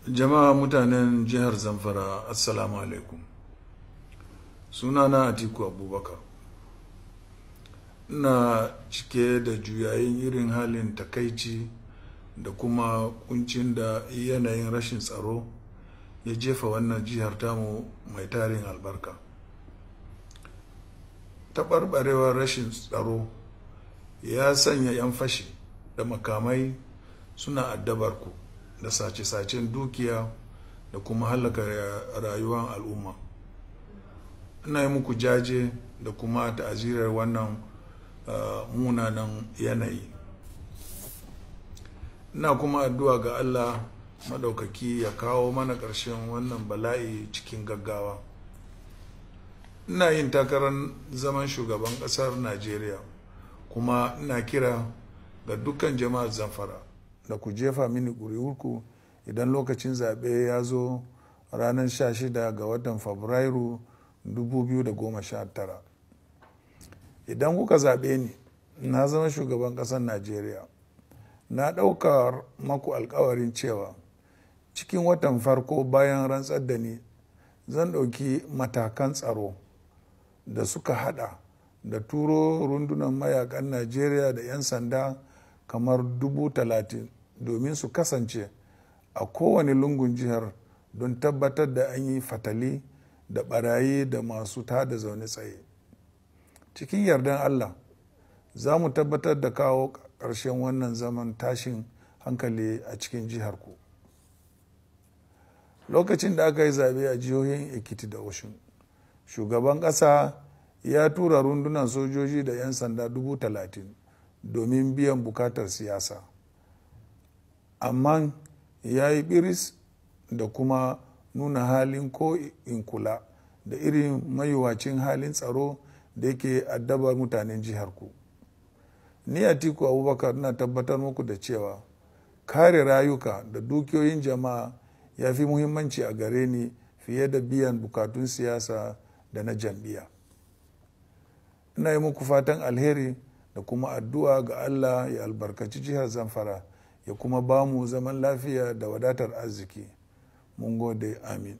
Jama'a mutanen jihar Zamfara, Assalamu alaikum. Sunana Atiku Abubakar. Ina cike da juyayin irin halin takaici da kuma kuncin da yanayin rashin tsaro ya jefa wannan jihar tamu mai tarin albarka. Taɓarɓarewar rashin tsaro ya sanya 'yan fashi da makamai suna addabar ku da sace-sacen dukiya da kuma halaka rayuwar al'umma. Ina yi muku jaje da kuma ta'azirar wannan munanan yanayi. Ina kuma addu'a ga Allah madaukaki ya kawo mana ƙarshen wannan bala'i cikin gaggawa. Ina yin takarar zaman shugaban ƙasar Najeriya, kuma ina kira ga dukkan jama'ar Zamfara da ku jefa mini ƙuri'urku idan lokacin zaɓe ya zo ranar 16 ga watan Fabrairu 2019. Idan kuka zaɓe ni, na zama shugaban ƙasar Najeriya. Na ɗaukar maku alkawarin cewa cikin watan farko bayan rantsar da ni zan ɗauki matakan tsaro da suka haɗa da turo rundunar mayakan Najeriya da 'yan sanda kamar 30,000 domin su kasance a kowane lungun jihar don tabbatar da an yi fatali da barayi da masu tada zaune tsaye. Cikin yardan Allah za mu tabbatar da kawo ƙarshen wannan zaman tashin hankali a cikin jiharku. Lokacin da aka yi zaɓe a jihohin Ekiti da Oshun, shugaban ƙasa ya tura rundunar sojoji da 'yan sanda 30,000 domin biyan bukatar siyasa. Amma ya yi biris da kuma nuna halin ko in kula da irin mayuwacin halin tsaro da yake addabar mutanen jiharku. Ni Atiku Abubakar na tabbatar muku da cewa kare rayuka da dukiyoyin jama'a ya fi muhimmanci a gare ni fiye da biyan bukatun siyasa da na jam'iyya. Ina yi muku fatan alheri da kuma addu'a ga Allah ya albarkaci jihar Zamfara ya kuma ba mu zaman lafiya da wadatar arziki. Mun gode, amin.